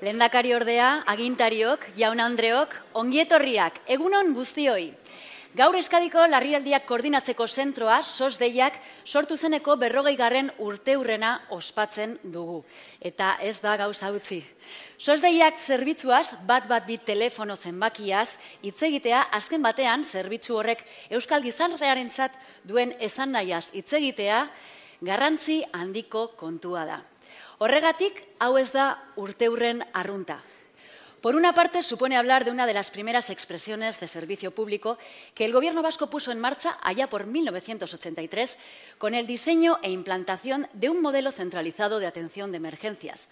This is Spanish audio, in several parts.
Lehendakariordea, agintariok, jaun-andreok, ongietorriak, egunon guztioi. Gaur Euskadiko larrialdiak koordinatzeko zentroa, SOS-deiak, sortu zeneko 40. urteurrena ospatzen dugu. Eta ez da gauza utzi. SOS-deiak zerbitzuaz, bat bi telefono zenbakiaz, hitz egitea azken batean zerbitzu horrek euskal gizartearentzat duen esannahiaz hitz egitea garrantzi handiko kontua da. Horregatik, hau ez da urteurren arrunta. Por una parte, supone hablar de una de las primeras expresiones de servicio público que el Gobierno vasco puso en marcha allá por 1983 con el diseño e implantación de un modelo centralizado de atención de emergencias,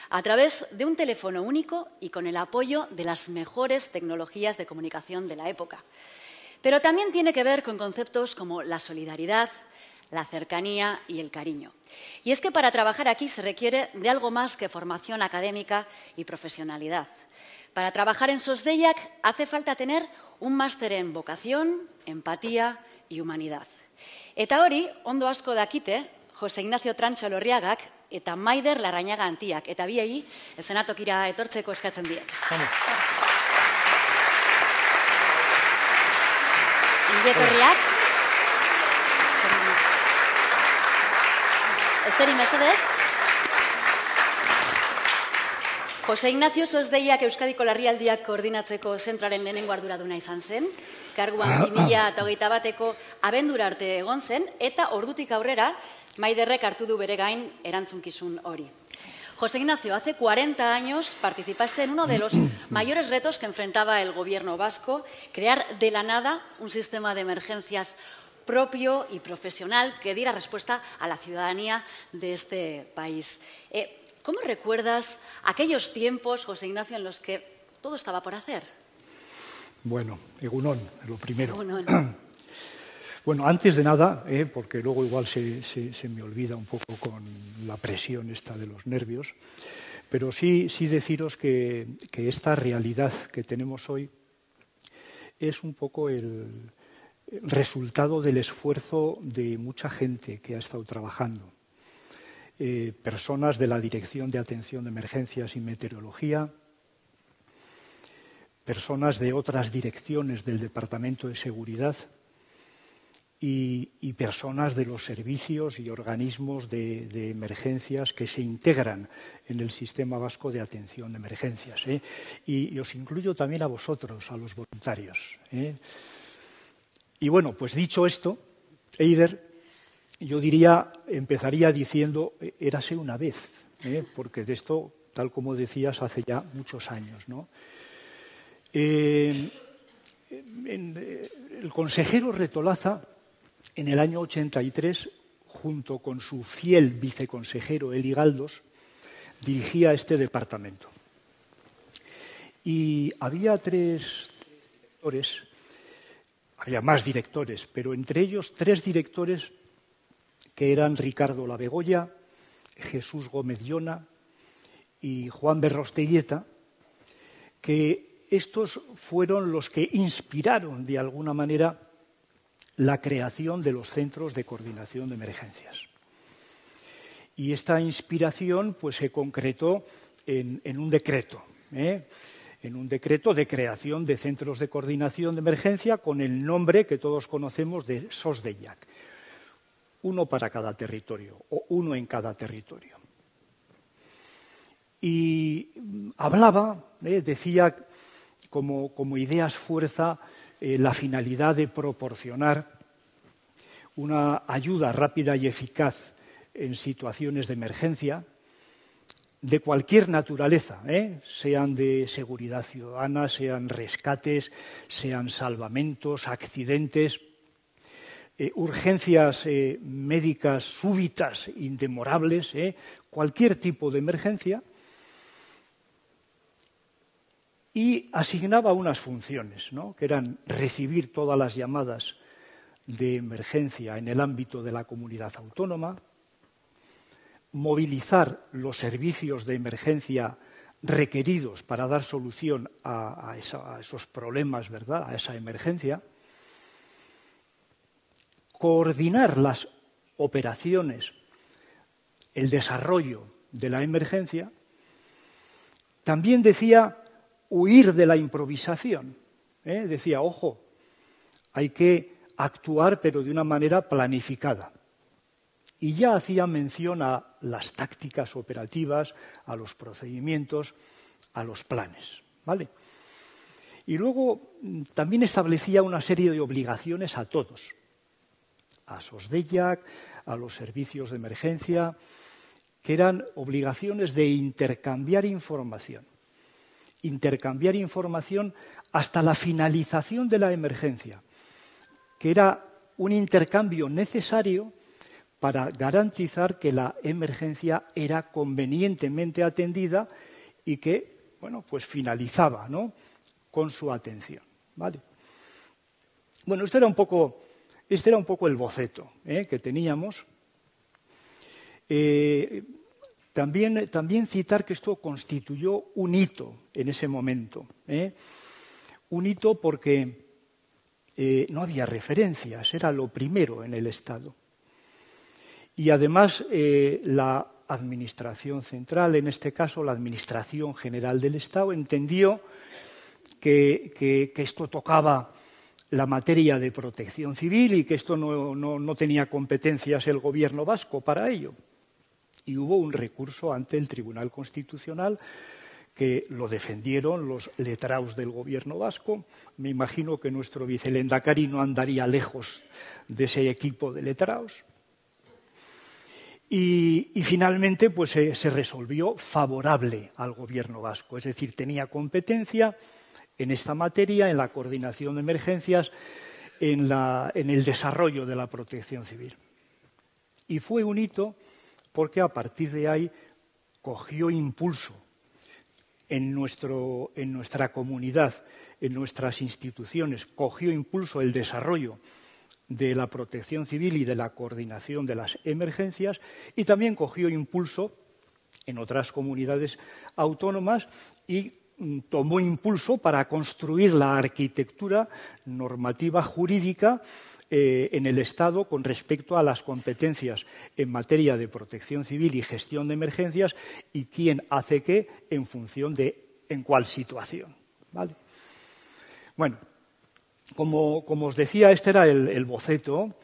a través de un teléfono único y con el apoyo de las mejores tecnologías de comunicación de la época. Pero también tiene que ver con conceptos como la solidaridad, la cercanía y el cariño. Y es que para trabajar aquí se requiere de algo más que formación académica y profesionalidad. Para trabajar en SOS-deiak hace falta tener un máster en vocación, empatía y humanidad. Eta hori, ondo asko dakite, Jose Ignacio Trancho Elorriagak eta Maider Larrañaga Antiak, eta biei eszenatokira etortzeko eskatzen diet. Ongietorriak. Ezeri mesedez. Jose Ignacio SOS-deiak Euskadiko larrialdiak koordinatzeko zentroaren lehenengo arduraduna izan zen. Karguan 2021ko abendura arte egon zen, eta ordutik aurrera Maiderrek hartu du bere gain erantzunkizun hori. Jose Ignacio, hace 40 años participaste en uno de los mayores retos que enfrentaba el Gobierno vasco, crear de la nada un sistema de emergencias propio y profesional que diera respuesta a la ciudadanía de este país. ¿Cómo recuerdas aquellos tiempos, José Ignacio, en los que todo estaba por hacer? Bueno, egunon, lo primero. Egunon. Bueno, antes de nada, porque luego igual se me olvida un poco con la presión esta de los nervios, pero sí deciros que esta realidad que tenemos hoy es un poco el resultado del esfuerzo de mucha gente que ha estado trabajando. Personas de la Dirección de Atención de Emergencias y Meteorología, personas de otras direcciones del Departamento de Seguridad y personas de los servicios y organismos de emergencias que se integran en el Sistema Vasco de Atención de Emergencias. Y os incluyo también a vosotros, a los voluntarios. Y bueno, pues dicho esto, Eider, yo empezaría diciendo, érase una vez, porque de esto, tal como decías, hace ya muchos años, ¿no? El consejero Retolaza, en el año 83, junto con su fiel viceconsejero Eli Galdos, dirigía este departamento. Y había tres directores, había más directores, pero entre ellos 3 directores que eran Ricardo Labegoya, Jesús Gómez Llona y Juan Berrosteguieta, que estos fueron los que inspiraron de alguna manera la creación de los centros de coordinación de emergencias. Y esta inspiración pues, se concretó en un decreto, en un decreto de creación de centros de coordinación de emergencia con el nombre que todos conocemos de SOS-deiak. Uno para cada territorio, o uno en cada territorio. Y hablaba, decía como ideas fuerza, la finalidad de proporcionar una ayuda rápida y eficaz en situaciones de emergencia, de cualquier naturaleza, sean de seguridad ciudadana, sean rescates, sean salvamentos, accidentes, urgencias médicas súbitas, indemorables, cualquier tipo de emergencia, y asignaba unas funciones, ¿no? Que eran recibir todas las llamadas de emergencia en el ámbito de la comunidad autónoma, movilizar los servicios de emergencia requeridos para dar solución a esos problemas, ¿verdad?, a esa emergencia, coordinar las operaciones, el desarrollo de la emergencia También decía huir de la improvisación. Decía, ojo, hay que actuar pero de una manera planificada. Y ya hacía mención a las tácticas operativas, a los procedimientos, a los planes, ¿vale? Y luego también establecía una serie de obligaciones a todos, a SOSDEIAC, a los servicios de emergencia, que eran obligaciones de intercambiar información hasta la finalización de la emergencia, que era un intercambio necesario para garantizar que la emergencia era convenientemente atendida y que, bueno, pues finalizaba, ¿no?, con su atención, ¿vale? Bueno, este era un poco el boceto que teníamos. También citar que esto constituyó un hito en ese momento. Un hito porque no había referencias, era lo primero en el Estado. Y además la Administración Central, en este caso la Administración General del Estado, entendió que esto tocaba la materia de protección civil y que esto no tenía competencias el gobierno vasco para ello. Y hubo un recurso ante el Tribunal Constitucional que lo defendieron los letrados del gobierno vasco. Me imagino que nuestro vicelehendakari no andaría lejos de ese equipo de letrados. Y finalmente pues, se resolvió favorable al gobierno vasco, es decir, tenía competencia en esta materia, en la coordinación de emergencias, en el desarrollo de la protección civil. Y fue un hito porque a partir de ahí cogió impulso en nuestra comunidad, en nuestras instituciones, cogió impulso el desarrollo de la protección civil y de la coordinación de las emergencias, y también cogió impulso en otras comunidades autónomas y tomó impulso para construir la arquitectura normativa jurídica en el Estado con respecto a las competencias en materia de protección civil y gestión de emergencias y quién hace qué en función de en cuál situación, ¿vale? Bueno, como os decía, este era el boceto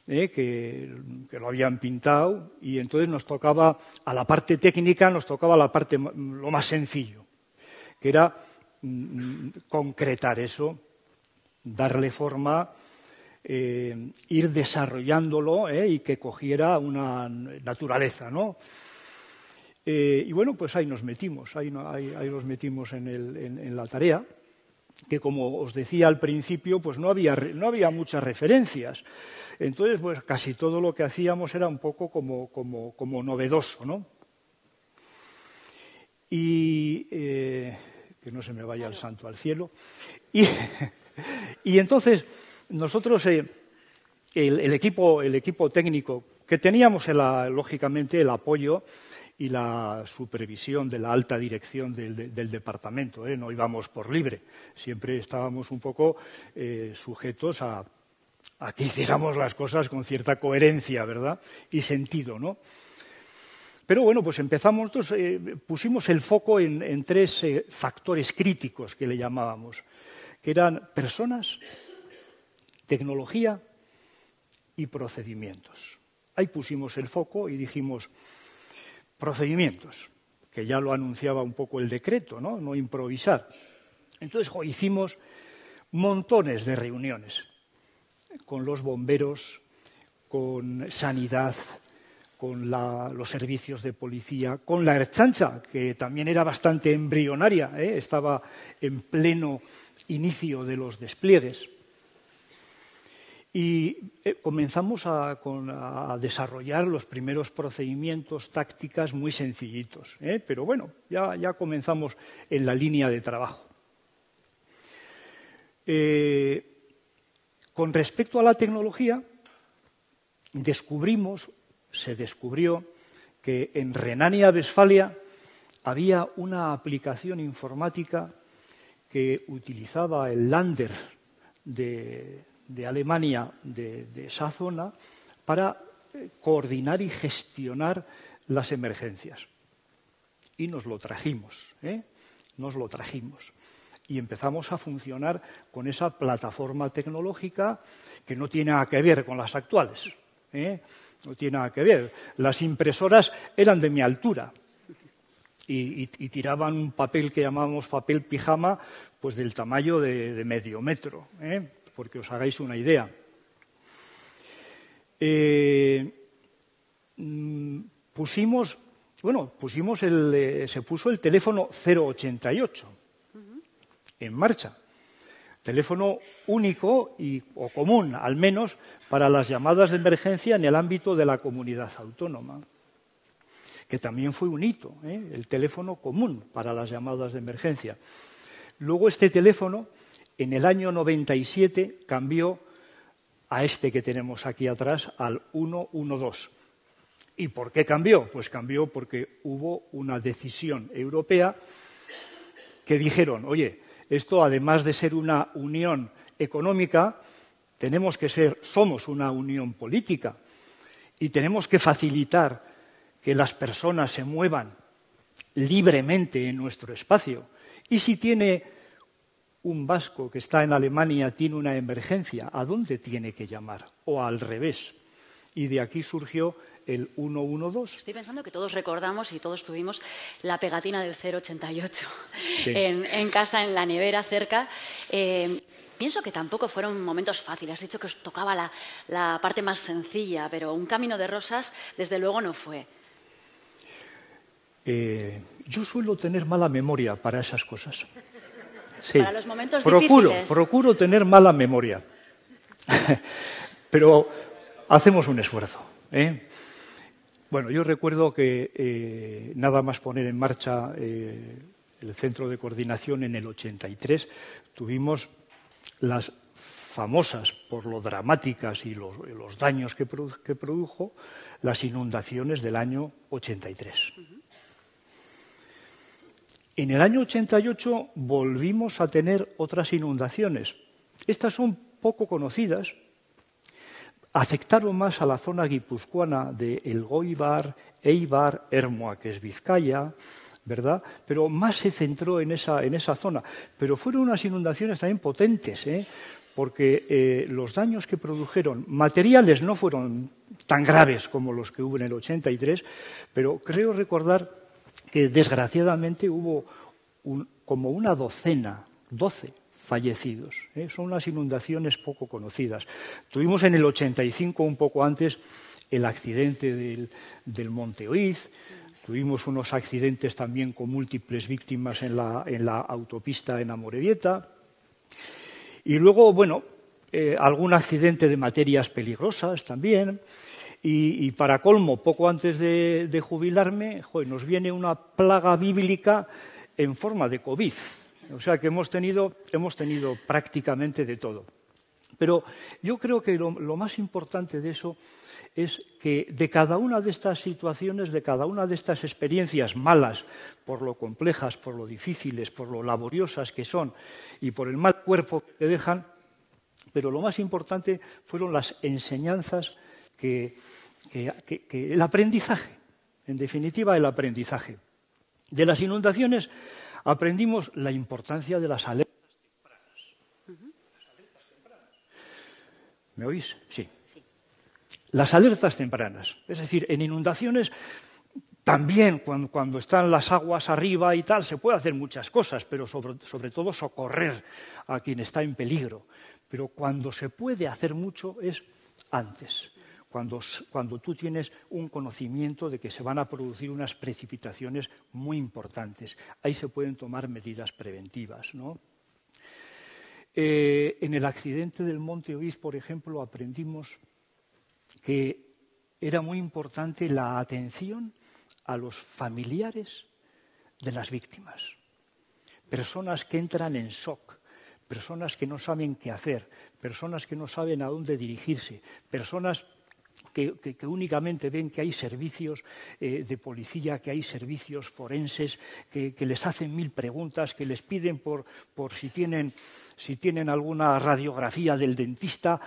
que lo habían pintado, y entonces nos tocaba, a la parte técnica, nos tocaba lo más sencillo, que era concretar eso, darle forma, ir desarrollándolo y que cogiera una naturaleza, ¿no? Y bueno, pues ahí nos metimos, ahí nos metimos en la tarea, que como os decía al principio, pues no había muchas referencias. Entonces, pues casi todo lo que hacíamos era un poco como novedoso, ¿no? Y que no se me vaya el santo al cielo. Y entonces nosotros, el equipo técnico, que teníamos lógicamente el apoyo y la supervisión de la alta dirección del departamento, no íbamos por libre, siempre estábamos un poco sujetos a que hiciéramos las cosas con cierta coherencia, ¿verdad?, y sentido, ¿no? Pero bueno, pues empezamos, pusimos el foco en tres factores críticos que le llamábamos, que eran personas, tecnología y procedimientos. Ahí pusimos el foco y dijimos procedimientos, que ya lo anunciaba un poco el decreto, no improvisar. Entonces hicimos montones de reuniones con los bomberos, con sanidad, con los servicios de policía, con la Ertzaintza, que también era bastante embrionaria, estaba en pleno inicio de los despliegues. Y comenzamos a desarrollar los primeros procedimientos, tácticas muy sencillitos, pero bueno, ya comenzamos en la línea de trabajo. Con respecto a la tecnología, se descubrió que en Renania-Westfalia había una aplicación informática que utilizaba el Länder de Alemania, de esa zona, para coordinar y gestionar las emergencias. Y nos lo trajimos. nos lo trajimos. Y empezamos a funcionar con esa plataforma tecnológica que no tiene nada que ver con las actuales, ¿eh? No tiene nada que ver. Las impresoras eran de mi altura y tiraban un papel que llamábamos papel pijama, pues del tamaño de medio metro, ¿eh? Porque os hagáis una idea. Se puso el teléfono 088 en marcha. Teléfono único o común, al menos, para las llamadas de emergencia en el ámbito de la comunidad autónoma, que también fue un hito, ¿eh? El teléfono común para las llamadas de emergencia. Luego este teléfono, en el año 97, cambió a este que tenemos aquí atrás, al 112. ¿Y por qué cambió? Pues cambió porque hubo una decisión europea que dijeron, oye, esto además de ser una unión económica, somos una unión política y tenemos que facilitar que las personas se muevan libremente en nuestro espacio. Y si tiene un vasco que está en Alemania, tiene una emergencia, ¿a dónde tiene que llamar? O al revés. Y de aquí surgió el 112. Estoy pensando que todos recordamos y todos tuvimos la pegatina del 088 sí. en casa, en la nevera, cerca. Pienso que tampoco fueron momentos fáciles. Has dicho que os tocaba la parte más sencilla, pero un camino de rosas, desde luego, no fue. Yo suelo tener mala memoria para esas cosas. Sí. Para los momentos difíciles. Procuro tener mala memoria. Pero hacemos un esfuerzo, ¿eh? Bueno, yo recuerdo que nada más poner en marcha el centro de coordinación en el 83, tuvimos las famosas, por lo dramáticas y los daños que produjo, las inundaciones del año 83. En el año 88 volvimos a tener otras inundaciones. Estas son poco conocidas. Afectaron más a la zona guipuzcoana de Elgoibar, Eibar, Ermua, que es Vizcaya, ¿verdad? Pero más se centró en esa zona. Pero fueron unas inundaciones también potentes, ¿eh? Porque los daños que produjeron materiales no fueron tan graves como los que hubo en el 83, pero creo recordar que desgraciadamente hubo como una docena, 12 fallecidos, ¿eh? Son unas inundaciones poco conocidas. Tuvimos en el 85, un poco antes, el accidente del Monte Oiz, tuvimos unos accidentes también con múltiples víctimas en la autopista en Amorebieta, y luego, bueno, algún accidente de materias peligrosas también, y para colmo, poco antes de jubilarme, nos viene una plaga bíblica en forma de COVID. O sea que hemos tenido prácticamente de todo. Pero yo creo que lo más importante de eso es que de cada una de estas situaciones, de cada una de estas experiencias malas, por lo complejas, por lo difíciles, por lo laboriosas que son y por el mal cuerpo que te dejan, pero lo más importante fueron las enseñanzas que el aprendizaje, en definitiva el aprendizaje. De las inundaciones aprendimos la importancia de las alertas tempranas. Las alertas tempranas. ¿Me oís? Sí. Las alertas tempranas. Es decir, en inundaciones también cuando están las aguas arriba y tal, se puede hacer muchas cosas, pero sobre todo socorrer a quien está en peligro. Pero cuando se puede hacer mucho es antes. Cuando tú tienes un conocimiento de que se van a producir unas precipitaciones muy importantes. Ahí se pueden tomar medidas preventivas, ¿no? En el accidente del Monte Oiz, por ejemplo, aprendimos que era muy importante la atención a los familiares de las víctimas. Personas que entran en shock, personas que no saben qué hacer, personas que no saben a dónde dirigirse, personas que únicamente ven que hay servicios de policía, que hay servicios forenses, que les hacen 1000 preguntas, que les piden por si tienen alguna radiografía del dentista,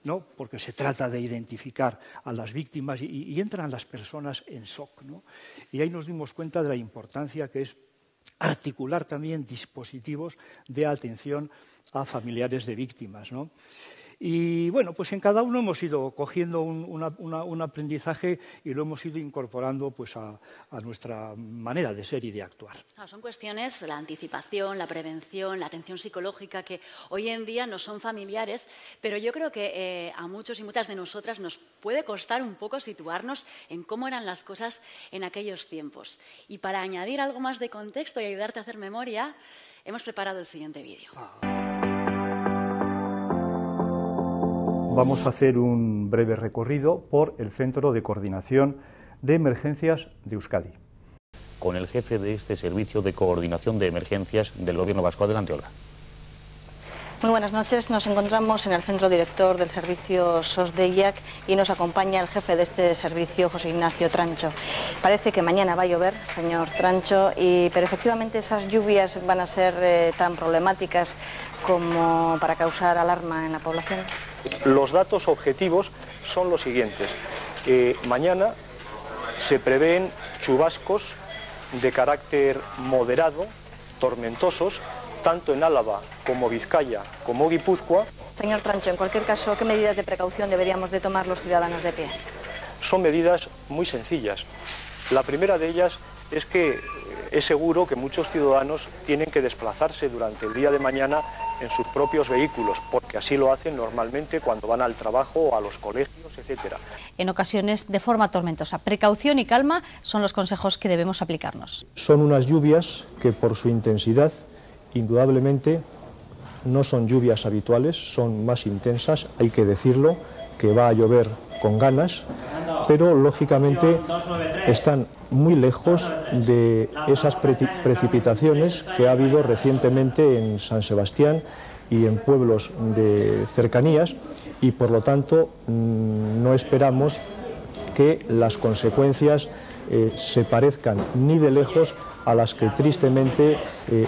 ¿no? Porque se trata de identificar a las víctimas y entran las personas en shock, ¿no? Y ahí nos dimos cuenta de la importancia que es articular también dispositivos de atención a familiares de víctimas, ¿no? Y bueno, pues en cada uno hemos ido cogiendo un aprendizaje y lo hemos ido incorporando pues a nuestra manera de ser y de actuar. Son cuestiones, la anticipación, la prevención, la atención psicológica, que hoy en día no son familiares, pero yo creo que a muchos y muchas de nosotras nos puede costar un poco situarnos en cómo eran las cosas en aquellos tiempos. Y para añadir algo más de contexto y ayudarte a hacer memoria, hemos preparado el siguiente vídeo. Vamos a hacer un breve recorrido por el Centro de Coordinación de Emergencias de Euskadi. Con el jefe de este Servicio de Coordinación de Emergencias del Gobierno vasco. Adelante, Olga. Muy buenas noches. Nos encontramos en el centro director del servicio SOS Deiak y nos acompaña el jefe de este servicio, José Ignacio Trancho. Parece que mañana va a llover, señor Trancho, pero efectivamente esas lluvias van a ser tan problemáticas como para causar alarma en la población. Los datos objetivos son los siguientes. Mañana se prevén chubascos de carácter moderado, tormentosos, tanto en Álava como Vizcaya como Guipúzcoa. Señor Trancho, en cualquier caso, ¿qué medidas de precaución deberíamos de tomar los ciudadanos de pie? Son medidas muy sencillas. La primera de ellas es que es seguro que muchos ciudadanos tienen que desplazarse durante el día de mañana en sus propios vehículos, porque así lo hacen normalmente cuando van al trabajo, a los colegios, etc. En ocasiones de forma tormentosa. Precaución y calma son los consejos que debemos aplicarnos. Son unas lluvias que por su intensidad, indudablemente, no son lluvias habituales, son más intensas, hay que decirlo, que va a llover con ganas, pero lógicamente están muy lejos de esas precipitaciones que ha habido recientemente en San Sebastián y en pueblos de cercanías, y por lo tanto no esperamos que las consecuencias se parezcan ni de lejos a las que tristemente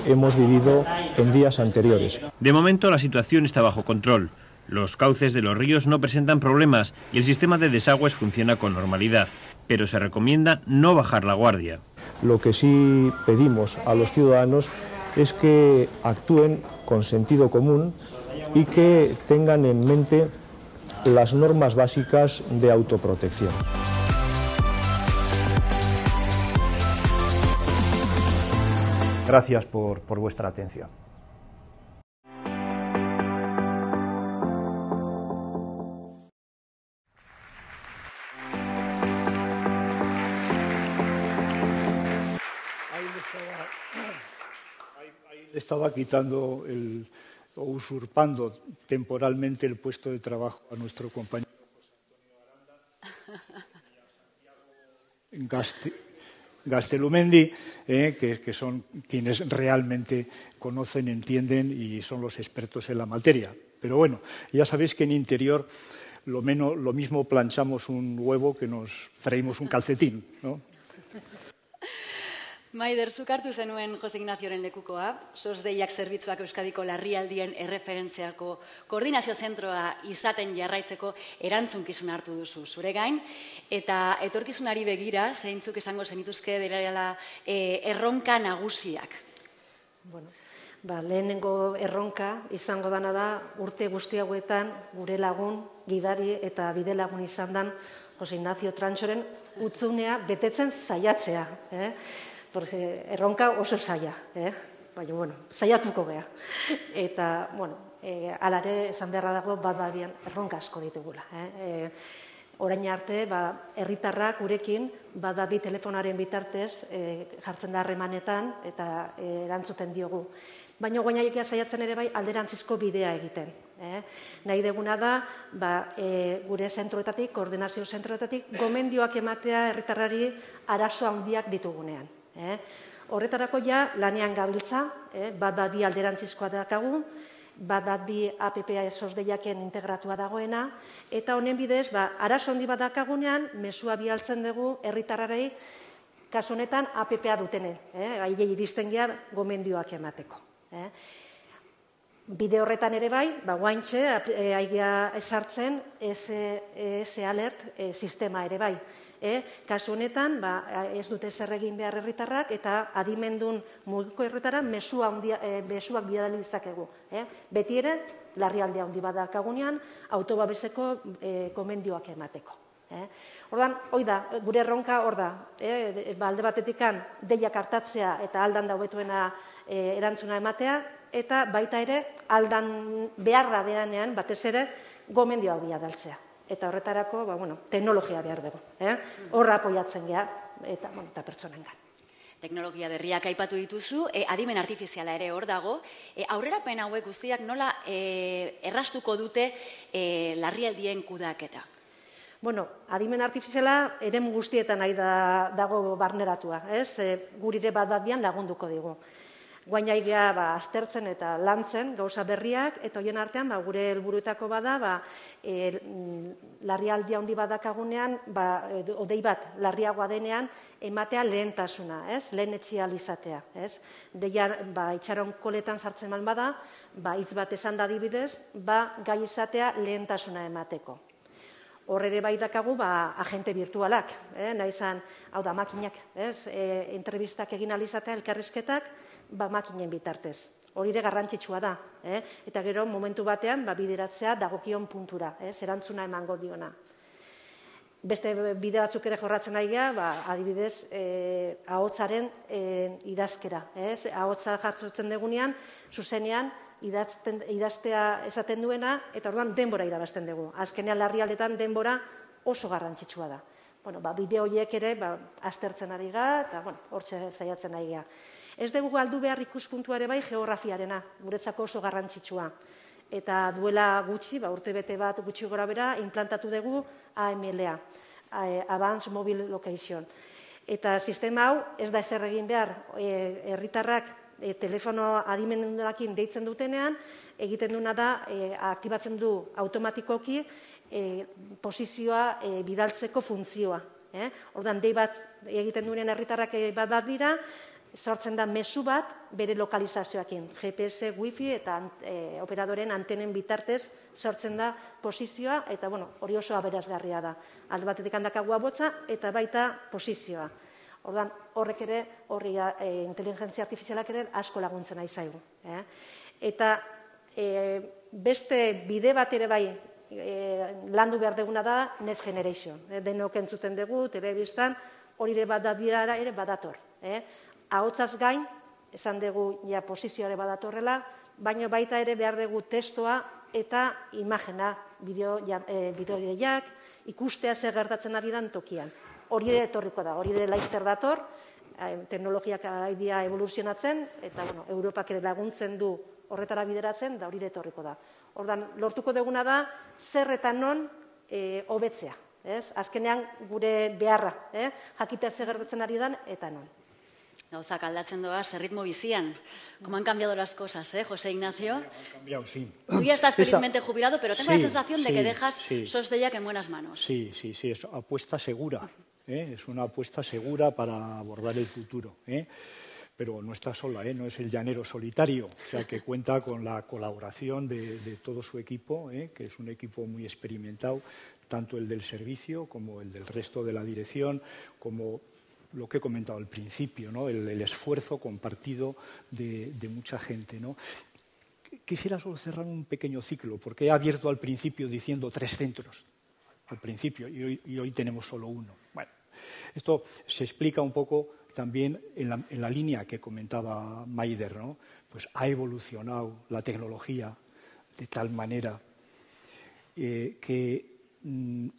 hemos vivido en días anteriores. De momento la situación está bajo control. Los cauces de los ríos no presentan problemas y el sistema de desagües funciona con normalidad, pero se recomienda no bajar la guardia. Lo que sí pedimos a los ciudadanos es que actúen con sentido común y que tengan en mente las normas básicas de autoprotección. Gracias por vuestra atención. Ahí le estaba quitando o usurpando temporalmente el puesto de trabajo a nuestro compañero José Antonio Aranda, Gastelumendi, que son quienes realmente conocen, entienden y son los expertos en la materia. Pero bueno, ya sabéis que en Interior lo mismo planchamos un huevo que nos freímos un calcetín, ¿no? Maider, zuk hartu zenuen Jose Ignazioren lekukoa, SOS Deiak zerbitzuak Euskadiko larrialdien erreferentziako koordinazio zentroa izaten jarraitzeko erantzunkizuna hartu duzu zure gain, eta etorkizunari begira, zeintzuk esango zenituzke direla erronka nagusiak? Bueno, lehenengo erronka izango dana da urte guzti hauetan gure lagun, gidari eta bide lagun izan dan Jose Ignacio Tranchoren utzunea betetzen saiatzea. Erronka oso zaila, baina, bueno, saiatuko geha. Eta, bueno, alare esan beharra dago bat-badian erronka asko ditugula. Orain arte, herritarrak gurekin bat-babi telefonaren bitartez jartzen da harremanetan eta erantzuten diogu. Baina guainaiekia saiatzen ere bai alderantzizko bidea egiten. Nahi deguna da, gure zentroetatik, koordinazio zentroetatik, gomendioak ematea herritarrari arazo handiak ditugunean. Horretarako ja lanean gabiltza, bat-babi alderantzizkoa dakagu, bat-babi APPA SOS Deiaken integratua dagoena, eta honen bidez, arazo handi bat dakagunean, mesua bialtzen dugu herritarrari, kasu honetan APPA dutenen, ailei iristen geha gomendioak emateko. Bide horretan ere bai, guaintxe, aigea esartzen, ES Alert sistema ere bai. Kasu honetan, ez dute zer egin behar herritarrak eta adimendun mugiko herritara mezuak bidali ditzakegu. Beti ere, larrialdi handi bat daukagunean, autobabeseko gomendioak emateko. Orduan, hoi da, gure erronka hor da, alde batetikan deiak hartatzea eta aldan daubetuena erantzuna ematea, eta baita ere, aldan beharra deanean, batez ere, gomendioak bidaltzea. Eta horretarako, teknologia behar dugu. Horra apoiatzen geha, eta pertsonengan. Teknologia berriak aipatu dituzu, adimen artifiziala ere hor dago. Aurrerapen hauek guztiak nola errastuko dute larrialdien kudeaketa? Adimen artifiziala eremu guztietan nahi dago barneratua. Gurire bat lagunduko digu. Guain aigea aztertzen eta lantzen gauza berriak, eta horien artean gure helburuetako bada, larrialdia handi badakagunean, odei bat larriagoa denean, ematea lehentasuna, lehen etxia izatea. Deia itxaron koletan sartzen man bada, hitz bat esan da adibidez, gai izatea lehentasuna emateko. Hor ere bai dakagu agente virtualak, nahi izan, hau da, makinak, entrevistak egin alizatea, elkarrizketak, makinen bitartez. Hori ere garrantzitsua da. Eta gero, momentu batean, bideratzea dagokion puntura, erantzuna emango diona. Beste bide batzuk ere jorratzen nahi geha, adibidez, ahotsaren idazkera. Ahotsa jartzen dugunean, zuzenean, idaztea esaten duena, eta orduan denbora irabazten dugu. Azkenean larrialdetan denbora oso garrantzitsua da. Bideo horiek ere aztertzen ari gara, eta hortxe zaiatzen ari gara. Ez dugu galdu behar ikuspuntuare bai geografiarena, guretzako oso garrantzitsua. Eta duela gutxi, urte bete bat gutxi gora bera, implantatu dugu AML-a, Advanced Mobile Location. Eta sistema hau ez da ezer egin behar, herritarrak telefono adimendunakin deitzen dutenean, egiten duna da, aktibatzen du automatikoki posizioa bidaltzeko funtzioa. Ordan dei bat egiten duen herritarrak bat dira, sortzen da mezu bat bere lokalizazioakin. GPS, wifi eta operadoren antenen bitartez sortzen da posizioa, eta hori oso aberasgarria da. Alde batetik handakagua botza eta baita posizioa. Ordan horrek ere, inteligentzia artifizialak ere asko laguntzen nahi zaigu. Eta beste bide bat ere bai landu behar duguna da Next Generation. Denok entzuten dugu, telebistan, hori ere badabiara ere badator. Ahotsaz gain, esan dugu posizioare badatorrela, baina baita ere behar dugu testoa eta imagena, bideoideak, ikustea zer gertatzen ari dan tokian. Hori ere etorriko da, hori ere laizter dator, teknologiak aidea evoluzionatzen, eta Europak ere laguntzen du horretara bideratzen, da hori ere etorriko da. Ordan, lortuko duguna da, zer eta non hobetzea. Azkenean gure beharra, jakitea zer gertatzen ari dan, eta non. Gauzak aldatzen doaz, ritmo bizian. ¿Cómo han cambiado las cosas, José Ignacio? Han cambiado, sí. Tú ya estás felizmente jubilado, pero tengo la sensación de que dejas SOS Deiak en buenas manos. Sí, es apuesta segura. Es una apuesta segura para abordar el futuro. Pero no está sola, no es el llanero solitario, o sea que cuenta con la colaboración de todo su equipo, que es un equipo muy experimentado, tanto el del servicio como el del resto de la dirección, como lo que he comentado al principio, el esfuerzo compartido de mucha gente. Quisiera solo cerrar un pequeño ciclo, porque he abierto al principio diciendo 3 centros, al principio, y hoy tenemos solo uno. Bueno, esto se explica un poco también en la línea que comentaba Maider, Pues ha evolucionado la tecnología de tal manera que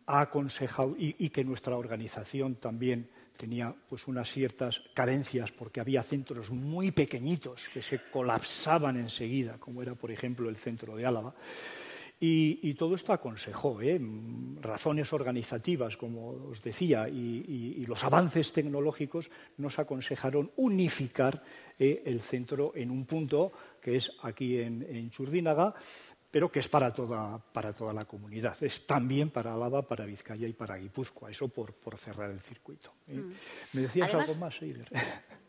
ha aconsejado y que nuestra organización también tenía pues unas ciertas carencias porque había centros muy pequeñitos que se colapsaban enseguida, como era, por ejemplo, el centro de Álava. Y todo esto aconsejó, razones organizativas, como os decía, y los avances tecnológicos nos aconsejaron unificar el centro en un punto que es aquí en Txurdinaga, pero que es para toda la comunidad. Es también para Álava, para Vizcaya y para Guipúzcoa. Eso por cerrar el circuito. ¿Me decías Además, algo más, Eider?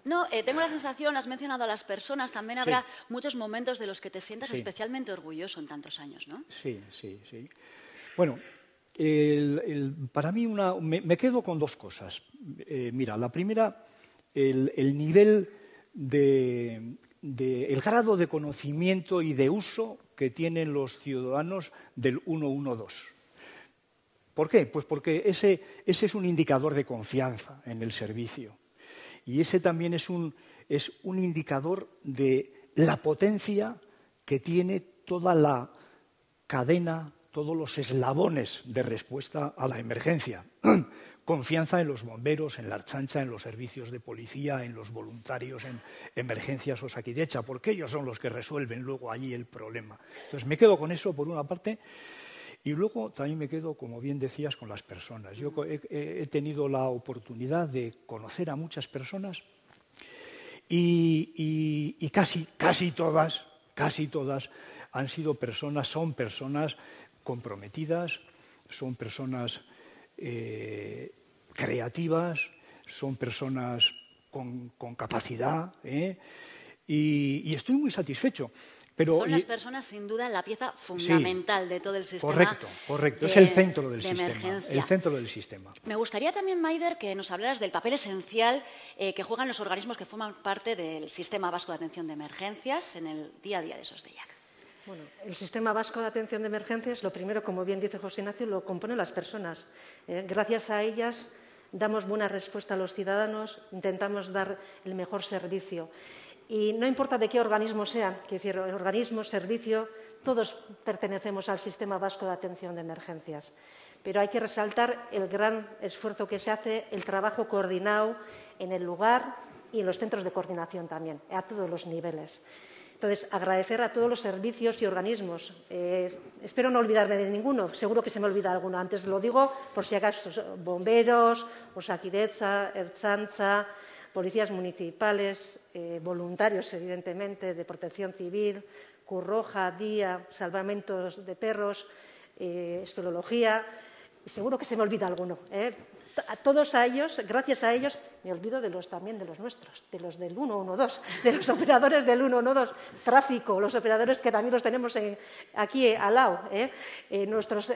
No, tengo la sensación, has mencionado a las personas, también habrá muchos momentos de los que te sientas especialmente orgulloso en tantos años, ¿no? Sí. Bueno, para mí me quedo con dos cosas. Mira, la primera, el nivel el grado de conocimiento y de uso que tienen los ciudadanos del 112. ¿Por qué? Pues porque ese es un indicador de confianza en el servicio. Y ese también es un indicador de la potencia que tiene toda la cadena, todos los eslabones de respuesta a la emergencia. Confianza en los bomberos, en la Ertzaintza, en los servicios de policía, en los voluntarios, en emergencias Osakidetza, porque ellos son los que resuelven luego allí el problema. Entonces me quedo con eso por una parte y luego también me quedo, como bien decías, con las personas. Yo he tenido la oportunidad de conocer a muchas personas y casi todas son personas comprometidas, son personas creativas, son personas con capacidad, y estoy muy satisfecho. Pero, son las personas, sin duda, la pieza fundamental de todo el sistema. Correcto. Es el centro del sistema. Emergencia. El centro del sistema. Me gustaría también, Maider, que nos hablaras del papel esencial que juegan los organismos que forman parte del Sistema Vasco de Atención de Emergencias en el día a día de SOS Deiak. Bueno, el Sistema Vasco de Atención de Emergencias, lo primero, como bien dice José Ignacio, lo componen las personas. Gracias a ellas damos buena respuesta a los ciudadanos, intentamos dar el mejor servicio. Y no importa de qué organismo sean, quiero decir, organismo, servicio, todos pertenecemos al Sistema Vasco de Atención de Emergencias. Pero hay que resaltar el gran esfuerzo que se hace, el trabajo coordinado en el lugar y en los centros de coordinación también, a todos los niveles. Entonces, agradecer a todos los servicios y organismos. Espero no olvidarme de ninguno, seguro que se me olvida alguno. Antes lo digo, por si acaso, bomberos, Osakidetza, Ertzaintza, policías municipales, voluntarios, evidentemente, de protección civil, Cruz Roja, DIA, salvamentos de perros, espeleología. Seguro que se me olvida alguno. A todos a ellos, gracias a ellos, me olvido también de los nuestros, de los del 112, de los operadores del 112, tráfico, los operadores que también los tenemos aquí al lado, nuestros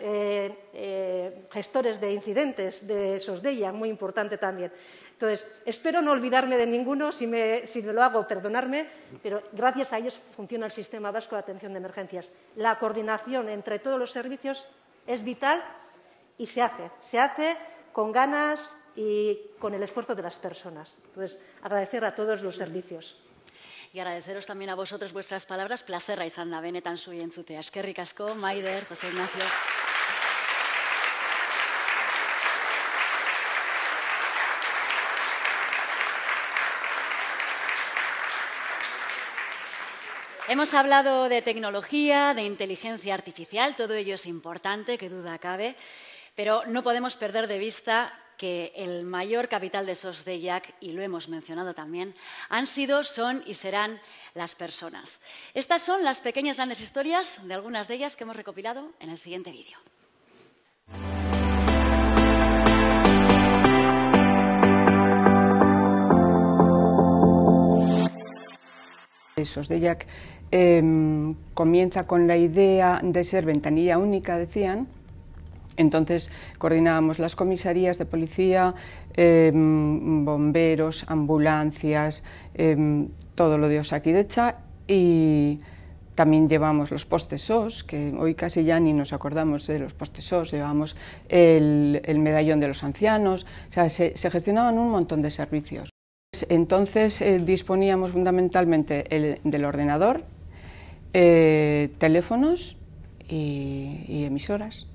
gestores de incidentes de SOS Deiak, muy importante también. Entonces, espero no olvidarme de ninguno, si me lo hago, perdonarme, pero gracias a ellos funciona el Sistema Vasco de Atención de Emergencias. La coordinación entre todos los servicios es vital y se hace con ganas y con el esfuerzo de las personas. Entonces, agradecer a todos los servicios. Y agradeceros también a vosotros vuestras palabras. Plazerra izan da benetan zuei entzutea. Eskerrik asko, Maider, José Ignacio. Hemos hablado de tecnología, de inteligencia artificial, todo ello es importante, qué duda cabe, pero no podemos perder de vista que el mayor capital de SOS Deiak, y lo hemos mencionado también, han sido, son y serán las personas. Estas son las pequeñas grandes historias de algunas de ellas que hemos recopilado en el siguiente vídeo. SOS Deiak comienza con la idea de ser ventanilla única, decían. Entonces coordinábamos las comisarías de policía, bomberos, ambulancias, todo lo de Osakidetza, y también llevamos los postes SOS, que hoy casi ya ni nos acordamos de los postes SOS, llevamos el medallón de los ancianos, o sea, se gestionaban un montón de servicios. Entonces disponíamos fundamentalmente del ordenador, teléfonos y emisoras.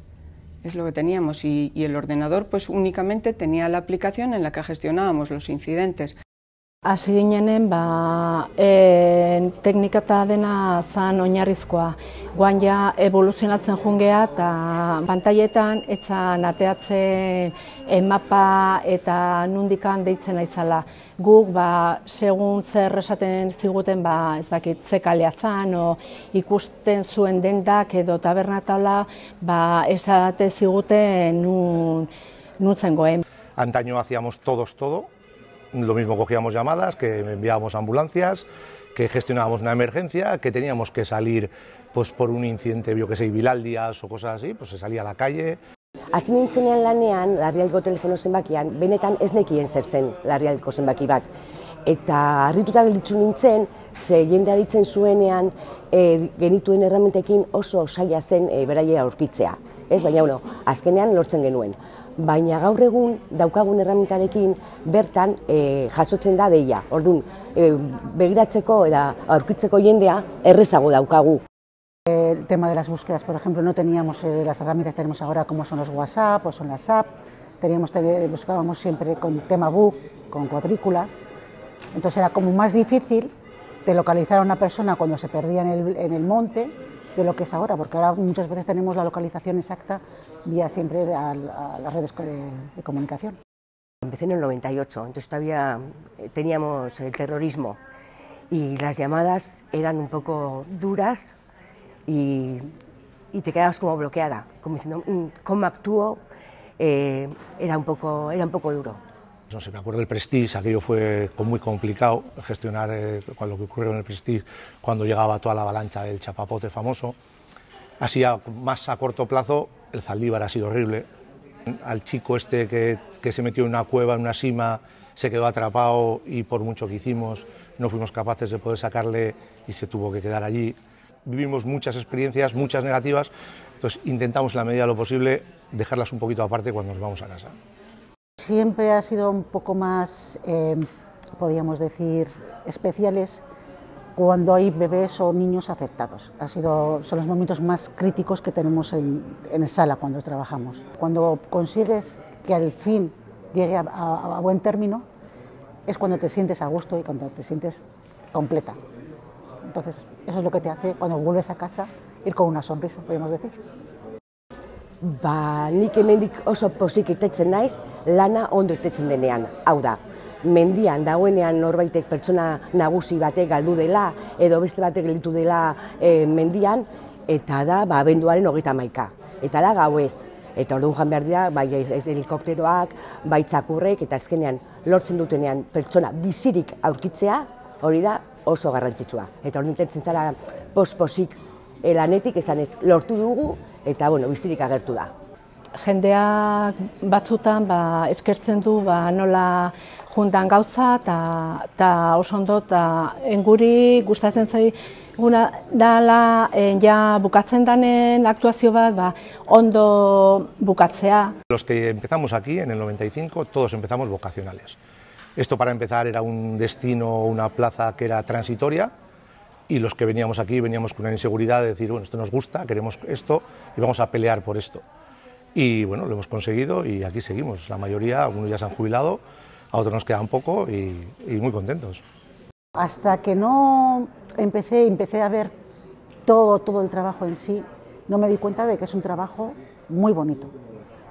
Es lo que teníamos, y el ordenador pues únicamente tenía la aplicación en la que gestionábamos los incidentes. Hasi ginenen, teknika eta dena zan oinarrizkoa. Guan ja evoluzionatzen jungea eta pantailetan etzan ateatzen mapa eta nundikan deitzen aizala. Guk segun zer esaten ziguten ez dakit ze kalea zan, o ikusten zuen dendak edo tabernatala esate ziguten nun zengoen. Antaño hacíamos todos todo. Lo mismo, cogíamos llamadas, que enviábamos ambulancias, que gestionábamos una emergencia, que teníamos que salir pues por un incidente, yo que sé, Vilaldias o cosas así, pues se salía a la calle. Hasi nintzenean lanean, Larrialdiko telefono zenbakian, benetan ez nekien zer zen Larrialdiko zenbaki bat. Eta harrituta gelditu nintzen, ze jendea ditzen zuenean genituen erramentekin oso zaila zen beraia aurkitzea. Ez, baina, azkenean lortzen genuen. Baina gaur egun daukagun erramentarekin bertan jasotzen da deia. Orduan, begiratzeko eta aurkitzeko jendea errezago daukagu. El tema de las búsquedas, por ejemplo, no teníamos las herramientas que tenemos ahora como son los WhatsApp o son las app, buscábamos siempre con tema book, con cuadrículas, entonces era como más difícil de localizar a una persona cuando se perdía en el monte de lo que es ahora, porque ahora muchas veces tenemos la localización exacta vía siempre a las redes de comunicación. Empecé en el 98, entonces todavía teníamos el terrorismo y las llamadas eran un poco duras. Y te quedabas como bloqueada, como diciendo, ¿cómo actúo? Era un poco duro. No sé, me acuerdo del Prestige, aquello fue muy complicado gestionar lo que ocurrió en el Prestige cuando llegaba toda la avalancha del chapapote famoso. Así más a corto plazo, el Zaldívar ha sido horrible. Al chico este que se metió en una cueva, en una sima, se quedó atrapado y por mucho que hicimos no fuimos capaces de poder sacarle y se tuvo que quedar allí. Vivimos muchas experiencias, muchas negativas, entonces intentamos en la medida de lo posible dejarlas un poquito aparte cuando nos vamos a casa. Siempre ha sido un poco más, podríamos decir, especiales cuando hay bebés o niños afectados. Son los momentos más críticos que tenemos en sala cuando trabajamos. Cuando consigues que al fin llegue a buen término, es cuando te sientes a gusto y cuando te sientes completa. Entonces, eso es lo que te hace, cuando vuelves a casa, ir con una sonrisa, podemos decir. Nik hemendik oso pozik irtetzen naiz, lana ondo irtetzen denean. Hau da, mendian dagoenean norbaitek pertsona nagusi batek galdu dela, edo beste batek gelditu dela mendian, eta da abenduaren 31. Eta da gauez. Eta orduan joan behar dira, bai helikopteroak, bai txakurrek, eta azkenean lortzen dutenean pertsona bizirik aurkitzea, hori da oso garrantzitsua. Eta hori nintzen zara posik lanetik esanez lortu dugu eta bizirik agertu da. Jendeak batzutan eskertzen du nola juntan gauza eta oso ondo eta enguri gustatzen zaiguna dela ja bukatzen danen aktuazio bat ondo bukatzea. Los que empezamos aquí en el 95 todos empezamos vocacionales. Esto para empezar era un destino, una plaza que era transitoria y los que veníamos aquí veníamos con una inseguridad de decir, bueno, esto nos gusta, queremos esto y vamos a pelear por esto. Y bueno, lo hemos conseguido y aquí seguimos. La mayoría, algunos ya se han jubilado, a otros nos quedan poco y muy contentos. Hasta que no empecé a ver todo el trabajo en sí, no me di cuenta de que es un trabajo muy bonito.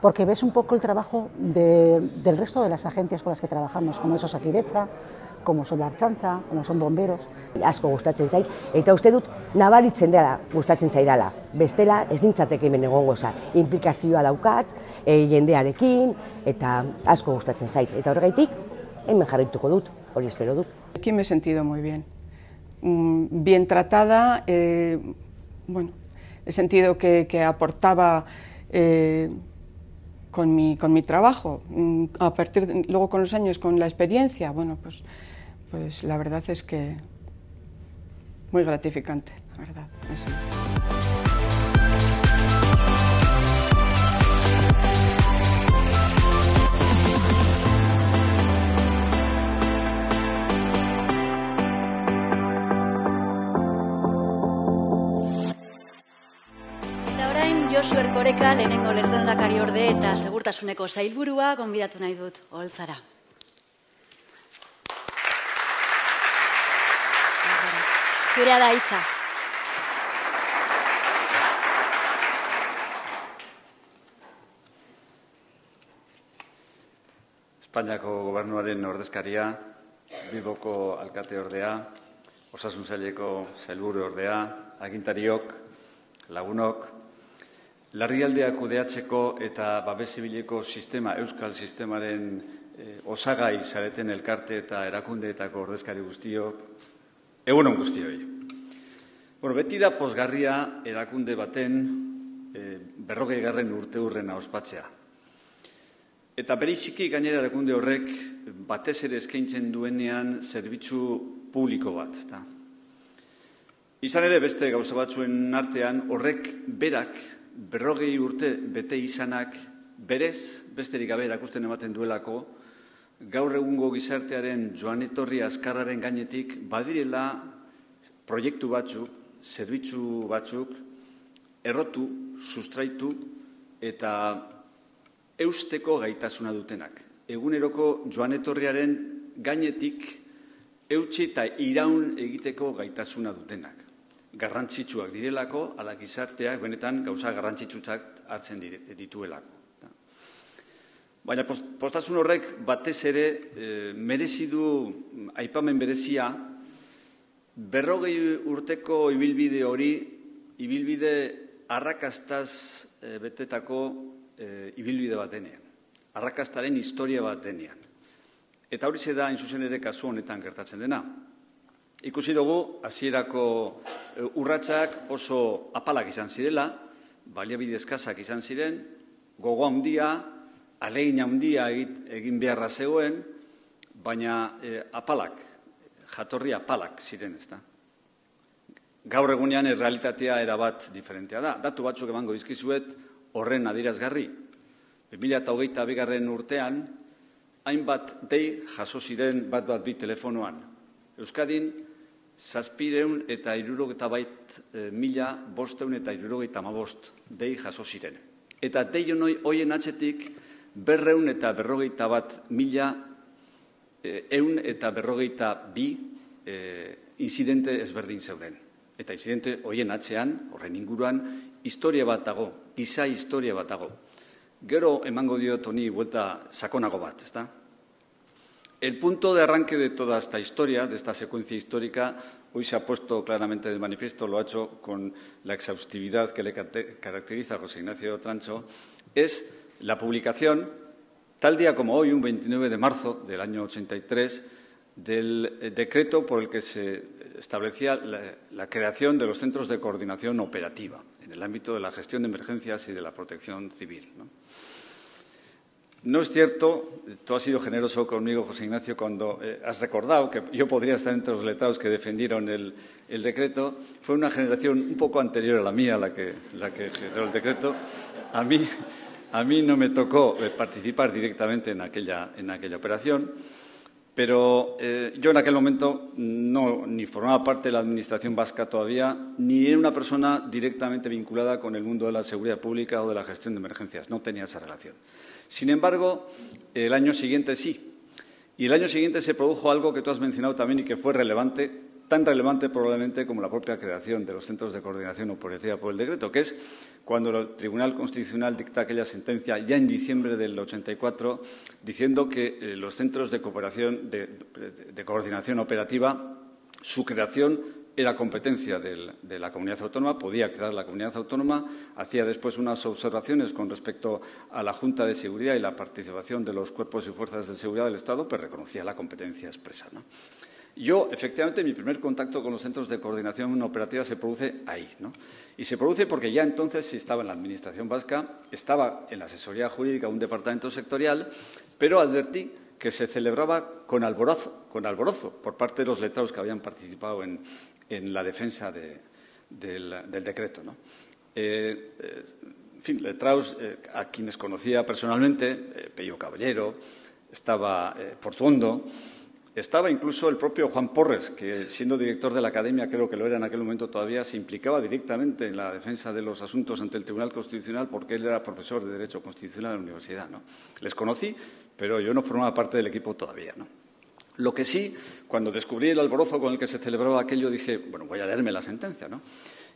Porque ves un poco el trabajo del resto de las agencias con las que trabajamos, como es Osakidetza, como son la Ertzaintza, como son bomberos. Asko gustatzen zait, eta uste dut nabaritzen dela gustatzen zaidala. Bestela ez nintzateke hemen egongo za. Implikazioa daukat, jendearekin, eta asko gustatzen zait. Eta horregaitik, hemen jarrituko dut, hori espero dut. Aquí me he sentido muy bien. Bien tratada, bueno, he sentido que aportaba con mi trabajo, a partir luego con los años, con la experiencia, bueno, pues la verdad es que muy gratificante, la verdad. Sí. Josu Erkoreka, lehenengo lehendakari orde eta segurtasuneko sailburua gonbidatu nahi dut oholtzara. Zurea da hitza. Espainiako gobernuaren ordezkaria, Bilboko alkate ordea, Osasun Saileko sailburu ordea, agintariok, lagunok, larrialdiak kudeatzeko eta babes zibileko sistema, euskal sistemaren osagai zareten elkarte eta erakundeetako ordezkari guztiok, egunon guztioi. Beti da pozgarria erakunde baten 40. urteurrena ospatzea. Eta bereziki gainera erakunde horrek batez ere eskaintzen duenean zerbitzu publiko bat, ezta. Izan ere beste gauza batzuen artean horrek berak 40 urte bete izanak berez besterik gabe erakusten ematen duelako gaur egungo gizartearen joan etorri azkarraren gainetik badirela proiektu batzuk, zerbitzu batzuk errotu, sustraitu eta eusteko gaitasuna dutenak. Eguneroko joan etorriaren gainetik eutsi eta iraun egiteko gaitasuna dutenak. Garrantzitsuak direlako, ala gizarteak benetan gauza garrantzitsuak hartzen dituelako. Baina postasun horrek batez ere merezi du aipamen berezia 40 urteko ibilbide hori, ibilbide arrakastaz betetako ibilbide bat denean. Arrakastaren historia bat denean. Eta hori da, hain zuzen ere, kasu honetan gertatzen dena. Ikusi dugu, hasierako urratsak oso apalak izan zirela, baliabide eskasak izan ziren, gogo handia, ahalegin handia egin beharra zegoen, baina apalak, jatorri apalak ziren, ezta. Gaur egunean errealitatea erabat diferentea da. Datu batzuk emango dizkizuet horren adierazgarri. 2022. urtean, hainbat dei jaso ziren bat bi telefonoan. Euskadin 768.575 dei jaso ziren. Eta dei hoien atzetik 241.152 incidente ezberdin zeuden. Eta incidente hoien atzean, horren inguruan, historia bat dago, giza historia bat dago. Gero emango diot honi vuelta sakonago bat, ¿está? El punto de arranque de toda esta historia, de esta secuencia histórica, hoy se ha puesto claramente de manifiesto, lo ha hecho con la exhaustividad que le caracteriza a José Ignacio Trancho, es la publicación, tal día como hoy, un 29 de marzo del año 83, del decreto por el que se establecía la creación de los centros de coordinación operativa en el ámbito de la gestión de emergencias y de la protección civil, ¿no? No es cierto, tú has sido generoso conmigo, José Ignacio, cuando has recordado que yo podría estar entre los letrados que defendieron el decreto. Fue una generación un poco anterior a la mía la que generó el decreto. A mí no me tocó participar directamente en aquella operación, pero yo en aquel momento ni formaba parte de la Administración vasca todavía, ni era una persona directamente vinculada con el mundo de la seguridad pública o de la gestión de emergencias. No tenía esa relación. Sin embargo, el año siguiente sí. Y el año siguiente se produjo algo que tú has mencionado también y que fue relevante, tan relevante probablemente como la propia creación de los centros de coordinación operativa por el decreto, que es cuando el Tribunal Constitucional dicta aquella sentencia ya en diciembre del 84, diciendo que los centros de cooperación de coordinación operativa, su creación era competencia de la comunidad autónoma, podía crear la comunidad autónoma, hacía después unas observaciones con respecto a la Junta de Seguridad y la participación de los cuerpos y fuerzas de seguridad del Estado, pero reconocía la competencia expresa, ¿no? Yo, efectivamente, mi primer contacto con los centros de coordinación operativa se produce ahí, ¿no? Y se produce porque ya entonces sí estaba en la Administración vasca, estaba en la asesoría jurídica de un departamento sectorial, pero advertí que se celebraba con alborozo por parte de los letrados que habían participado en la defensa del decreto, ¿no? En fin, letrados a quienes conocía personalmente, Pello Caballero, estaba Portuondo, estaba incluso el propio Juan Porres, que siendo director de la Academia, creo que lo era en aquel momento todavía, se implicaba directamente en la defensa de los asuntos ante el Tribunal Constitucional porque él era profesor de Derecho Constitucional en la universidad, ¿no? Les conocí, pero yo no formaba parte del equipo todavía, ¿no? Lo que sí, cuando descubrí el alborozo con el que se celebraba aquello, dije, bueno, voy a leerme la sentencia, ¿no?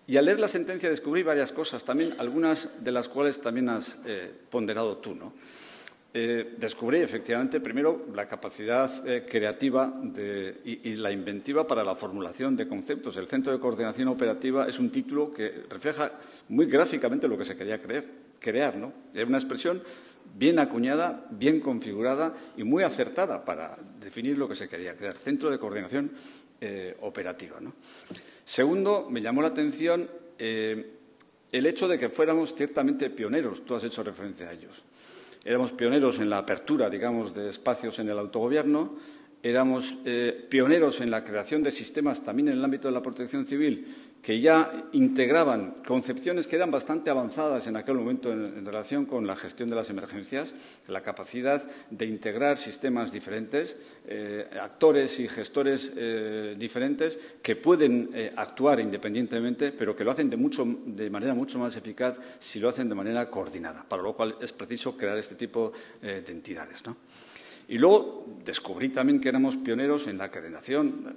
Y al leer la sentencia descubrí varias cosas, también algunas de las cuales también has ponderado tú, ¿no? Descubrí, efectivamente, primero, la capacidad creativa y la inventiva para la formulación de conceptos. El Centro de Coordinación Operativa es un título que refleja muy gráficamente lo que se quería crear, ¿no? Era una expresión bien acuñada, bien configurada y muy acertada para definir lo que se quería crear. Centro de Coordinación Operativa, ¿no? Segundo, me llamó la atención el hecho de que fuéramos ciertamente pioneros, tú has hecho referencia a ellos. Éramos pioneros en la apertura, digamos, de espacios en el autogobierno, éramos pioneros en la creación de sistemas también en el ámbito de la protección civil que ya integraban concepciones que eran bastante avanzadas en aquel momento en relación con la gestión de las emergencias, la capacidad de integrar sistemas diferentes, actores y gestores diferentes que pueden actuar independientemente, pero que lo hacen de manera mucho más eficaz si lo hacen de manera coordinada, para lo cual es preciso crear este tipo de entidades, ¿no? Y luego descubrí también que éramos pioneros en la creación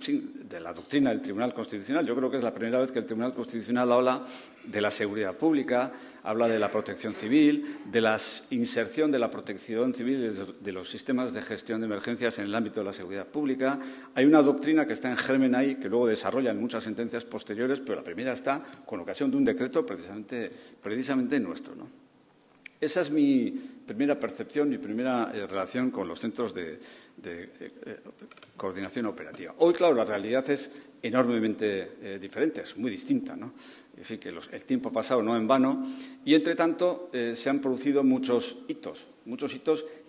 de la doctrina del Tribunal Constitucional. Yo creo que es la primera vez que el Tribunal Constitucional habla de la seguridad pública, habla de la protección civil, de la inserción de la protección civil de los sistemas de gestión de emergencias en el ámbito de la seguridad pública. Hay una doctrina que está en germen ahí, que luego desarrolla en muchas sentencias posteriores, pero la primera está con ocasión de un decreto precisamente nuestro, ¿no? Esa es mi primera percepción, mi primera relación con los centros de coordinación operativa. Hoy, claro, la realidad es enormemente diferente, es muy distinta, ¿no? Es decir, que el tiempo ha pasado no en vano y, entre tanto, se han producido muchos hitos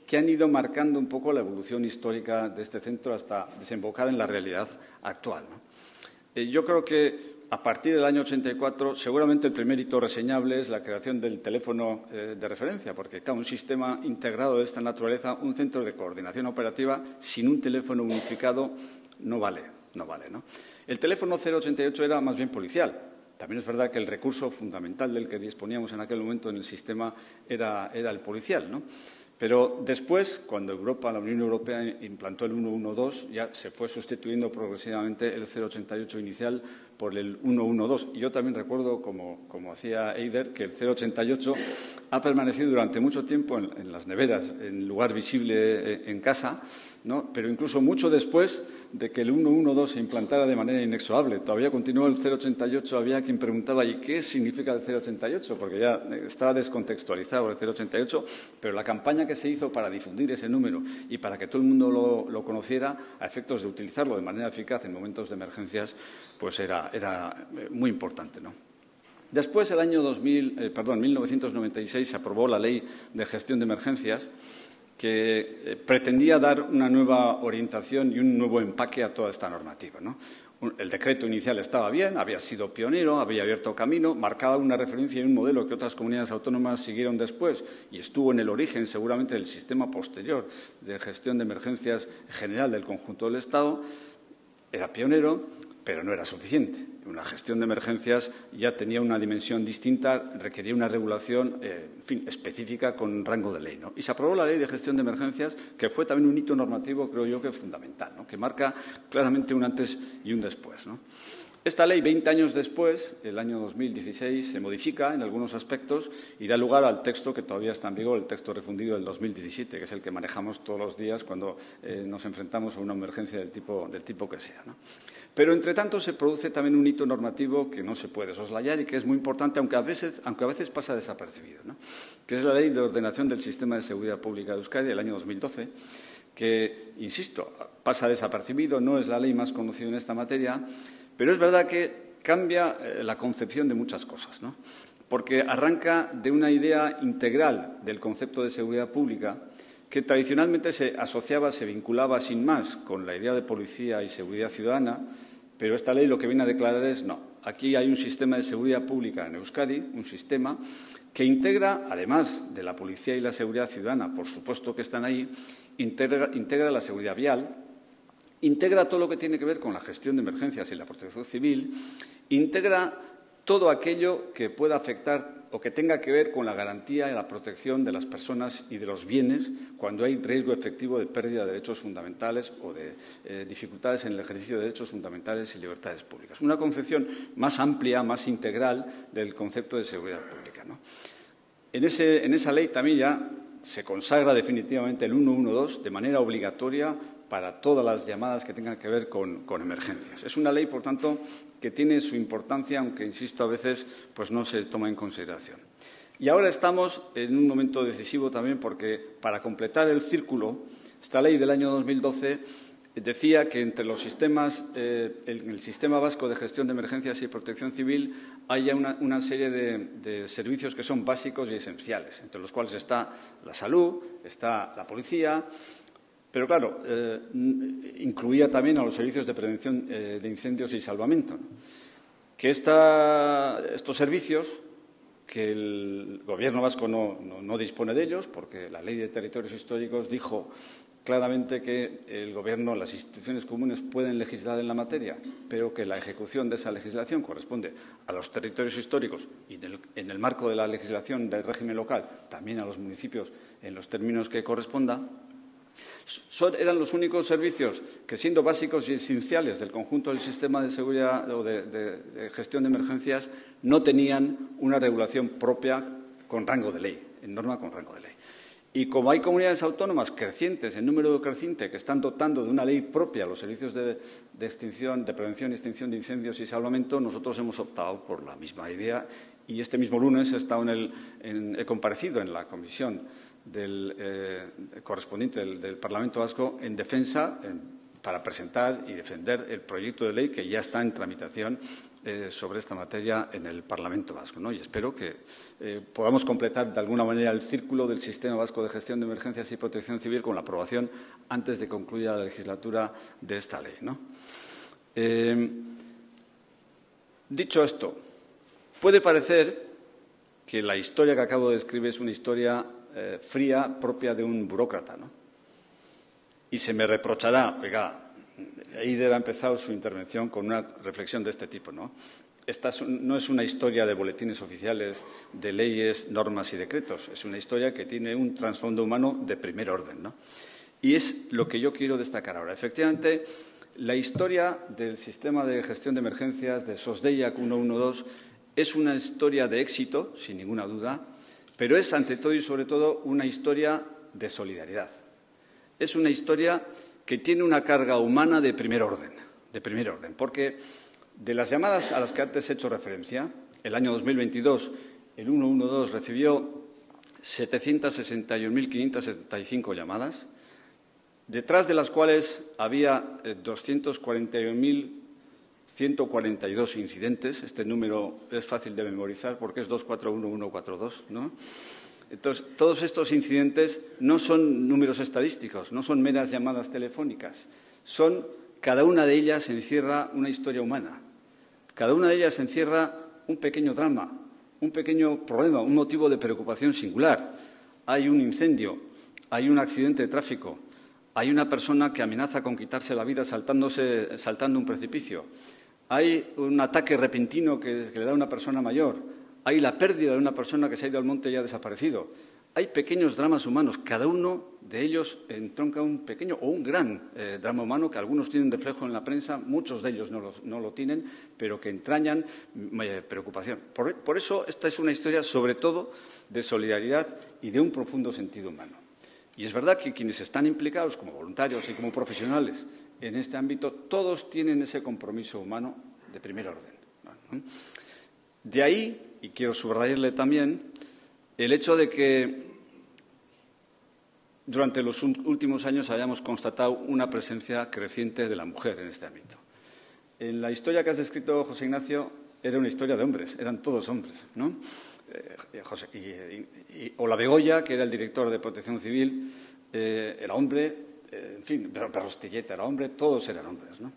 que han ido marcando un poco la evolución histórica de este centro hasta desembocar en la realidad actual, ¿no? Yo creo que a partir del año 84, seguramente el primer hito reseñable es la creación del teléfono de referencia, porque, claro, un sistema integrado de esta naturaleza, un centro de coordinación operativa, sin un teléfono unificado, no vale, ¿no? El teléfono 088 era más bien policial. También es verdad que el recurso fundamental del que disponíamos en aquel momento en el sistema era el policial, ¿no? Pero después, cuando la Unión Europea implantó el 112, ya se fue sustituyendo progresivamente el 088 inicial por el 112. Y yo también recuerdo, como hacía Eider, que el 088 ha permanecido durante mucho tiempo en las neveras, en lugar visible en casa, ¿no? Pero incluso mucho después de que el 112 se implantara de manera inexorable. Todavía continuó el 088, había quien preguntaba ¿y qué significa el 088? Porque ya estaba descontextualizado el 088, pero la campaña que se hizo para difundir ese número y para que todo el mundo lo conociera a efectos de utilizarlo de manera eficaz en momentos de emergencias, pues era muy importante, ¿no? Después, el año 1996, se aprobó la Ley de Gestión de Emergencias, que pretendía dar una nueva orientación y un nuevo empaque a toda esta normativa, ¿no? El decreto inicial estaba bien, había sido pionero, había abierto camino, marcaba una referencia y un modelo que otras comunidades autónomas siguieron después y estuvo en el origen seguramente del sistema posterior de gestión de emergencias general del conjunto del Estado. Era pionero, pero no era suficiente. Una gestión de emergencias ya tenía una dimensión distinta, requería una regulación específica con rango de ley, ¿no? Y se aprobó la Ley de Gestión de Emergencias, que fue también un hito normativo, creo yo, que fundamental, ¿no? Que marca claramente un antes y un después, ¿no? Esta ley, 20 años después, el año 2016, se modifica en algunos aspectos y da lugar al texto que todavía está en vigor, el texto refundido del 2017, que es el que manejamos todos los días cuando nos enfrentamos a una emergencia del tipo que sea, ¿no? Pero, entre tanto, se produce también un hito normativo que no se puede soslayar y que es muy importante, aunque a veces pasa desapercibido, ¿no? Que es la Ley de Ordenación del Sistema de Seguridad Pública de Euskadi del año 2012, que, insisto, pasa desapercibido, no es la ley más conocida en esta materia, pero es verdad que cambia la concepción de muchas cosas, ¿no? Porque arranca de una idea integral del concepto de seguridad pública que tradicionalmente se asociaba, se vinculaba sin más con la idea de policía y seguridad ciudadana, pero esta ley lo que viene a declarar es no. Aquí hay un sistema de seguridad pública en Euskadi, un sistema que integra, además de la policía y la seguridad ciudadana, por supuesto que están ahí, integra la seguridad vial, integra todo lo que tiene que ver con la gestión de emergencias y la protección civil, integra todo aquello que pueda afectar o que tenga que ver con la garantía y la protección de las personas y de los bienes cuando hay riesgo efectivo de pérdida de derechos fundamentales o de dificultades en el ejercicio de derechos fundamentales y libertades públicas. Una concepción más amplia, más integral del concepto de seguridad pública, ¿no? En esa ley también ya se consagra definitivamente el 112 de manera obligatoria para todas las llamadas que tengan que ver con emergencias. Es una ley, por tanto, que tiene su importancia, aunque, insisto, a veces pues no se toma en consideración. Y ahora estamos en un momento decisivo también porque, para completar el círculo, esta ley del año 2012 decía que entre los sistemas, en el Sistema Vasco de Gestión de Emergencias y Protección Civil hay una serie de servicios que son básicos y esenciales, entre los cuales está la salud, está la policía, pero claro, incluía también a los servicios de prevención de incendios y salvamento, ¿no? Que estos servicios, que el Gobierno vasco no dispone de ellos, porque la Ley de Territorios Históricos dijo claramente que el Gobierno, las instituciones comunes pueden legislar en la materia, pero que la ejecución de esa legislación corresponde a los territorios históricos y en el marco de la legislación del régimen local también a los municipios en los términos que corresponda. Eran los únicos servicios que, siendo básicos y esenciales del conjunto del sistema de seguridad o de gestión de emergencias, no tenían una regulación propia con rango de ley, en norma con rango de ley. Y como hay comunidades autónomas crecientes, en número creciente, que están dotando de una ley propia los servicios de prevención y extinción de incendios y salvamento, nosotros hemos optado por la misma idea y este mismo lunes he comparecido en la comisión correspondiente del Parlamento Vasco en defensa para presentar y defender el proyecto de ley que ya está en tramitación sobre esta materia en el Parlamento Vasco, ¿no? Y espero que podamos completar de alguna manera el círculo del Sistema Vasco de Gestión de Emergencias y Protección Civil con la aprobación antes de concluir la legislatura de esta ley, ¿no? Dicho esto, puede parecer que la historia que acabo de describir es una historia fría, propia de un burócrata, ¿no? Y se me reprochará, oiga, Eider ha empezado su intervención con una reflexión de este tipo, ¿no? Esta no es una historia de boletines oficiales, de leyes, normas y decretos. Es una historia que tiene un trasfondo humano de primer orden, ¿no? Y es lo que yo quiero destacar ahora. Efectivamente, la historia del sistema de gestión de emergencias de SOS Deiak 112 es una historia de éxito, sin ninguna duda, pero es, ante todo y sobre todo, una historia de solidaridad. Es una historia que tiene una carga humana de primer orden, porque de las llamadas a las que antes he hecho referencia, el año 2022 el 112 recibió 761.575 llamadas, detrás de las cuales había 241.142 incidentes. Este número es fácil de memorizar porque es 241142, ¿no? Entonces, todos estos incidentes no son números estadísticos, no son meras llamadas telefónicas. Cada una de ellas encierra una historia humana. Cada una de ellas encierra un pequeño drama, un pequeño problema, un motivo de preocupación singular. Hay un incendio, hay un accidente de tráfico, hay una persona que amenaza con quitarse la vida saltando un precipicio, hay un ataque repentino que le da a una persona mayor, hay la pérdida de una persona que se ha ido al monte y ha desaparecido. Hay pequeños dramas humanos, cada uno de ellos entronca un pequeño o un gran drama humano que algunos tienen reflejo en la prensa, muchos de ellos no lo tienen, pero que entrañan preocupación. Por eso esta es una historia sobre todo de solidaridad y de un profundo sentido humano. Y es verdad que quienes están implicados como voluntarios y como profesionales en este ámbito, todos tienen ese compromiso humano de primer orden, ¿no? De ahí, y quiero subrayarle también, el hecho de que durante los últimos años hayamos constatado una presencia creciente de la mujer en este ámbito. En la historia que has descrito, José Ignacio, era una historia de hombres, eran todos hombres, ¿no? Ola Begoya, que era el director de Protección Civil, era hombre, en fin, Berrostilleta era hombre, todos eran hombres, ¿no?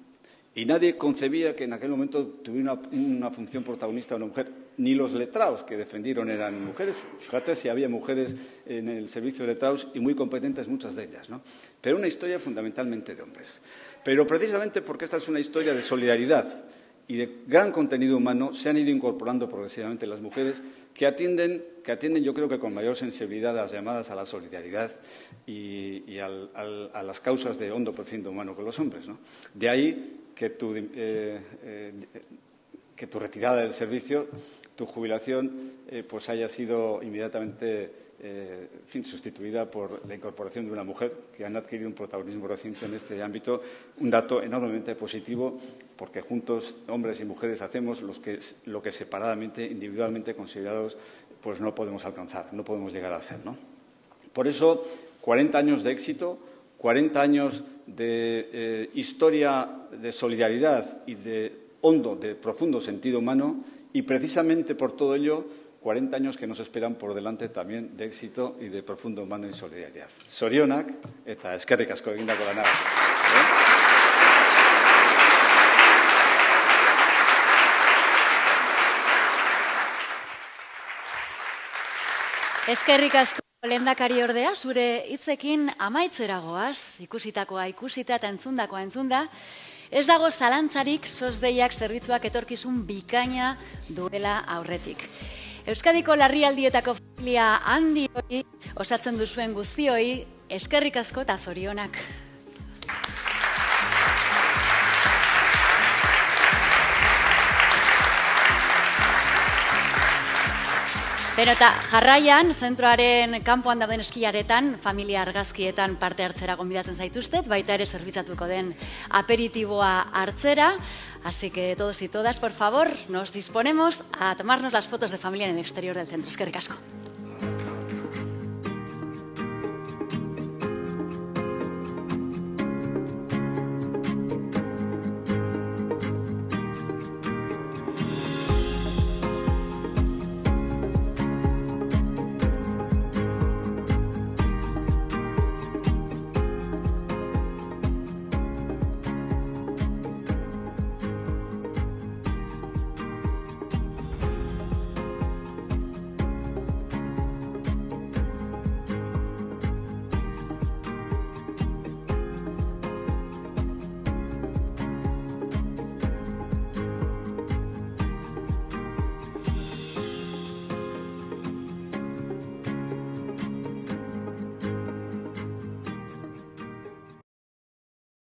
Y nadie concebía que en aquel momento tuviera una función protagonista una mujer. Ni los letrados que defendieron eran mujeres. Fíjate si había mujeres en el servicio de letrados y muy competentes muchas de ellas, ¿no? Pero una historia fundamentalmente de hombres. Pero precisamente porque esta es una historia de solidaridad y de gran contenido humano, se han ido incorporando progresivamente las mujeres que atienden yo creo que con mayor sensibilidad a las llamadas a la solidaridad y a las causas de hondo profundo humano que los hombres, ¿no? De ahí que tu retirada del servicio, tu jubilación, pues haya sido inmediatamente sustituida por la incorporación de una mujer, que han adquirido un protagonismo reciente en este ámbito, un dato enormemente positivo, porque juntos, hombres y mujeres, hacemos lo que separadamente, individualmente considerados, pues no podemos alcanzar, no podemos llegar a hacer, ¿no? Por eso, 40 años de éxito, 40 años de historia de solidaridad y de profundo sentido humano, y precisamente por todo ello 40 años que nos esperan por delante también de éxito y de profundo humano y solidaridad. Zorionak eta eskerrik asko egindako lana. Eskerrik asko lehendakari ordea, zure hitzekin amaitzera goaz, ikusitakoa ikusita eta entzundakoa entzunda. Ez dago zalantzarik SOS Deiak zerbitzuak etorkizun bikaina duela aurretik. Euskadiko larrialdietako familia handi hori osatzen duzuen guztioi, eskerrik asko eta zorionak. Beno, eta jarraian, zentroaren kanpoan dauden eskiaretan, familia argazkietan parte hartzera gonbidatzen zaituztet, baita ere zerbitzatuko den aperitiboa hartzera. Así que todos y todas, por favor, nos disponemos a tomarnos las fotos de familia en el exterior del centro. Eskerrik asko.